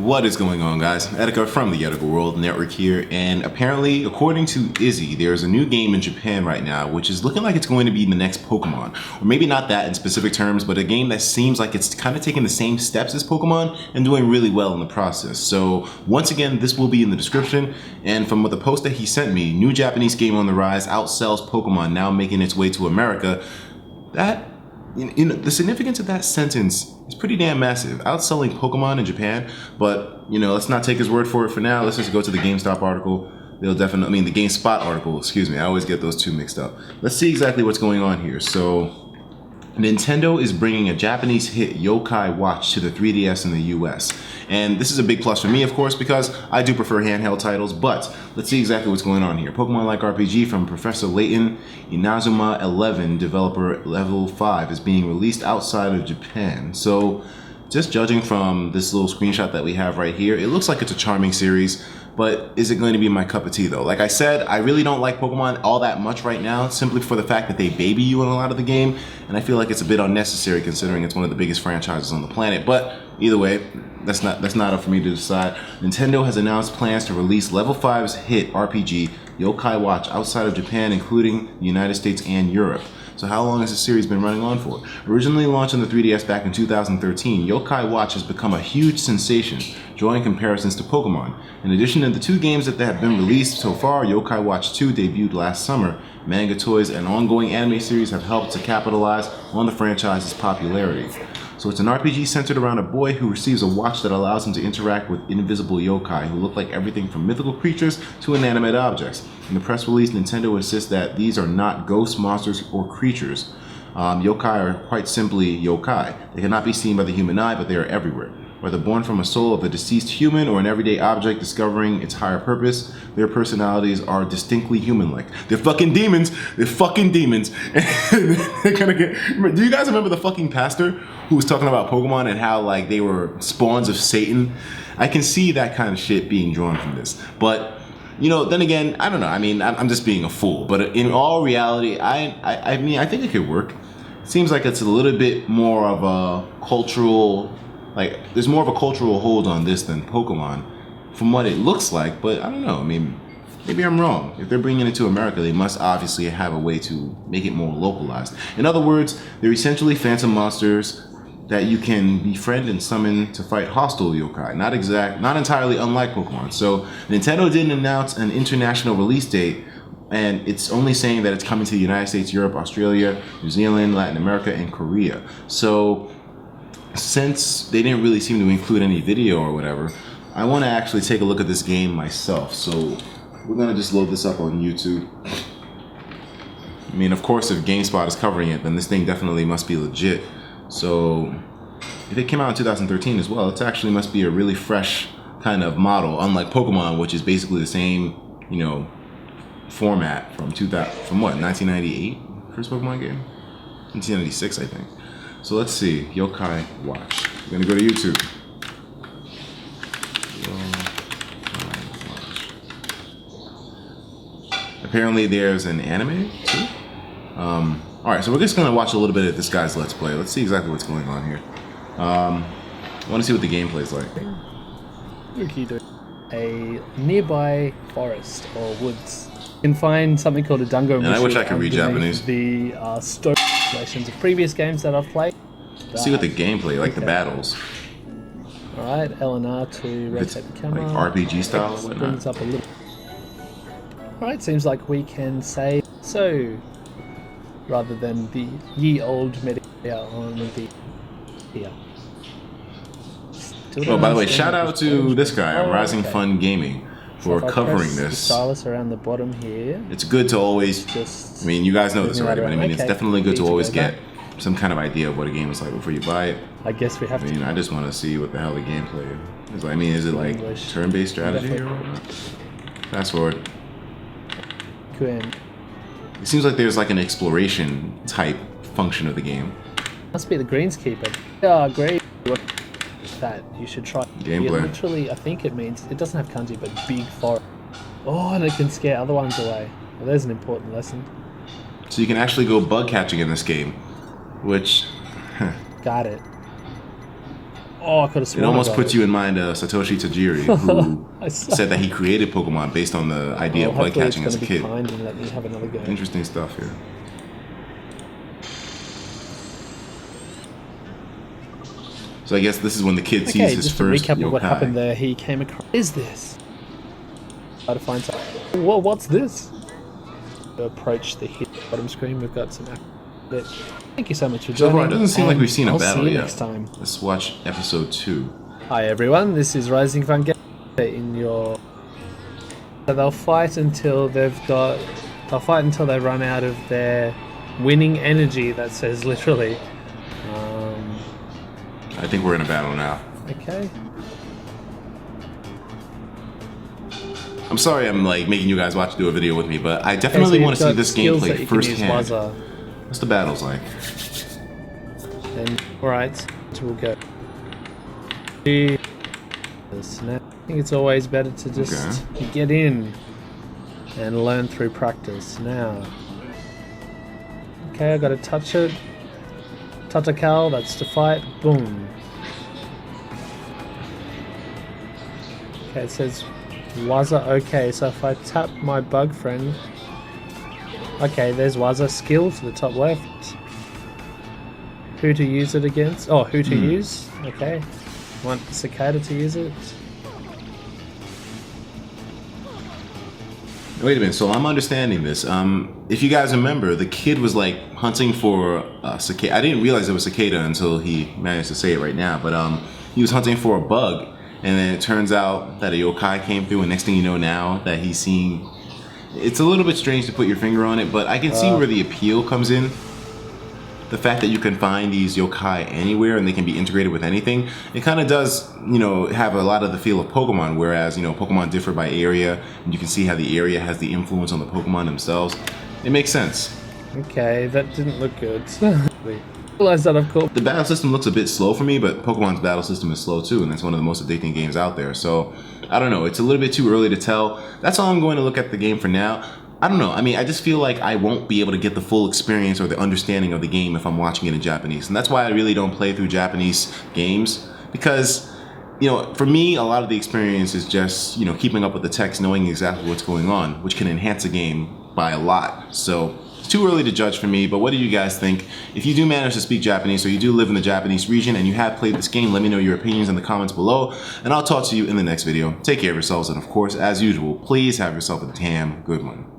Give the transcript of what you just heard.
What is going on, guys? Etika from the Etika World Network here, and apparently, according to Izzy, there's a new game in Japan right now which is looking like it's going to be the next Pokemon. Or maybe not that in specific terms, but a game that seems like it's kind of taking the same steps as Pokemon and doing really well in the process. So once again, this will be in the description, and from the post that he sent me, new Japanese game on the rise outsells Pokemon, now making its way to America. That, you know, the significance of that sentence is pretty damn massive. Outselling Pokemon in Japan, but let's not take his word for it for now. Let's just go to the GameStop article. They'll definitely, the GameSpot article, excuse me. I always get those two mixed up. Let's see exactly what's going on here. So, Nintendo is bringing a Japanese hit Yokai Watch to the 3DS in the US. And this is a big plus for me, of course, because I do prefer handheld titles, but let's see exactly what's going on here. Pokemon-like RPG from Professor Layton Inazuma 11, developer level 5, is being released outside of Japan. So, just judging from this little screenshot that we have right here, it looks like it's a charming series, but is it going to be my cup of tea though? Like I said, I really don't like Pokemon all that much right now, simply for the fact that they baby you in a lot of the game, and I feel like it's a bit unnecessary considering it's one of the biggest franchises on the planet. But either way, that's not up for me to decide. Nintendo has announced plans to release Level 5's hit RPG Yokai Watch outside of Japan, including the United States and Europe. So how long has this series been running on for? Originally launched on the 3DS back in 2013, Yokai Watch has become a huge sensation, drawing comparisons to Pokemon. In addition to the two games that have been released so far, Yokai Watch 2 debuted last summer. Manga toys and ongoing anime series have helped to capitalize on the franchise's popularity. So it's an RPG centered around a boy who receives a watch that allows him to interact with invisible yokai who look like everything from mythical creatures to inanimate objects. In the press release, Nintendo insists that these are not ghost monsters or creatures. Yokai are quite simply yokai. They cannot be seen by the human eye, but they are everywhere. Whether born from a soul of a deceased human or an everyday object discovering its higher purpose, their personalities are distinctly human-like. They're fucking demons. They're fucking demons. They're gonna get. Do you guys remember the fucking pastor who was talking about Pokemon and how like they were spawns of Satan? I can see that kind of shit being drawn from this, but then again, I don't know. I mean, I'm just being a fool. But in all reality, I mean, I think it could work. It seems like it's a little bit more of a cultural. Like, there's more of a cultural hold on this than Pokemon, from what it looks like, but I don't know. I mean, maybe I'm wrong. If they're bringing it to America, they must obviously have a way to make it more localized. In other words, they're essentially phantom monsters that you can befriend and summon to fight hostile yokai. Not entirely unlike Pokemon. So, Nintendo didn't announce an international release date, and it's only saying that it's coming to the United States, Europe, Australia, New Zealand, Latin America, and Korea. So, since they didn't really seem to include any video or whatever, I want to actually take a look at this game myself. So we're going to just load this up on YouTube. I mean, of course, if GameSpot is covering it, then this thing definitely must be legit. So if it came out in 2013 as well, it actually must be a really fresh kind of model, unlike Pokemon, which is basically the same, format from what, 1998? First Pokemon game? 1996, I think. So let's see, Yokai Watch. We're gonna go to YouTube. Yokai Watch. Apparently there's an anime too. Alright, so we're just gonna watch a little bit of this guy's Let's Play. Let's see exactly what's going on here. I wanna see what the gameplay is like. Yuki, a nearby forest or woods. You can find something called a Dango And I wish I could read Japanese. The story translations of previous games that I've played. See what the gameplay, like the battles. Alright, L and R to rotate the camera. Like RPG style or whatnot. Brings up a little. Alright, seems like we can say so rather than the ye old media on the here. Oh, by the way, shout out to this guy, Rising Fun Gaming, for covering this. The stylus around the bottom here. It's good to always. I mean, you guys know this already, but I mean, it's definitely good to always get some kind of idea of what a game is like before you buy it. I guess we have to. I mean, I just want to see what the hell the gameplay is. I mean, is it like turn-based strategy or what? Fast forward. It seems like there's like an exploration type function of the game. Must be the greenskeeper. Yeah, great. That you should try. Gameplay. Literally, I think it means it doesn't have kanji, but big forest. Oh, and it can scare other ones away. Well, there's an important lesson. So you can actually go bug catching in this game, which. Got it. Oh, I could have It sworn almost about puts you in mind of Satoshi Tajiri, who I saw. said that he created Pokemon based on the idea of bug Hopefully catching as a it's going kid. to be kind and let me have another go. Interesting stuff here. So I guess this is when the kid sees his just first to recap of what yokai. happened there, he came across... What is this? Try to find something. Well, what's this? To approach the hit bottom screen, we've got some... Thank you so much for So joining. far, it doesn't seem like we've seen a I'll battle see you yet. next time. Let's watch episode 2. Hi everyone, this is Rising Fun Game in your... So they'll fight until they've got... They'll fight until they run out of their winning energy, that says literally. I think we're in a battle now. Okay. I'm sorry I'm like making you guys watch do a video with me, but I definitely want to see this gameplay firsthand. What's the battles like? And alright, so we'll go. I think it's always better to just get in and learn through practice. Now, okay, I gotta touch it. Tatakal, that's to fight. Boom. Okay, it says Waza. Okay, so if I tap my bug friend. Okay, there's Waza skill to the top left. Who to use it against? Oh, who to use? Okay. Want Cicada to use it? Wait a minute, so I'm understanding this. If you guys remember, the kid was like hunting for a cicada. I didn't realize it was cicada until he managed to say it right now, but he was hunting for a bug, and then it turns out that a yokai came through, and next thing you know now that he's seeing... It's a little bit strange to put your finger on it, but I can see where the appeal comes in. The fact that you can find these yokai anywhere and they can be integrated with anything, it kind of does, you know, have a lot of the feel of Pokemon, whereas, you know, Pokemon differ by area, and you can see how the area has the influence on the Pokemon themselves. It makes sense. Okay, that didn't look good. Realize that I've caught. The battle system looks a bit slow for me, but Pokemon's battle system is slow too, and that's one of the most addicting games out there. So, I don't know, it's a little bit too early to tell. That's all I'm going to look at the game for now. I don't know, I mean, I just feel like I won't be able to get the full experience or the understanding of the game if I'm watching it in Japanese. And that's why I really don't play through Japanese games, because, you know, for me, a lot of the experience is just, you know, keeping up with the text, knowing exactly what's going on, which can enhance a game by a lot. So, it's too early to judge for me, but what do you guys think? If you do manage to speak Japanese or you do live in the Japanese region and you have played this game, let me know your opinions in the comments below, and I'll talk to you in the next video. Take care of yourselves, and of course, as usual, please have yourself a damn good one.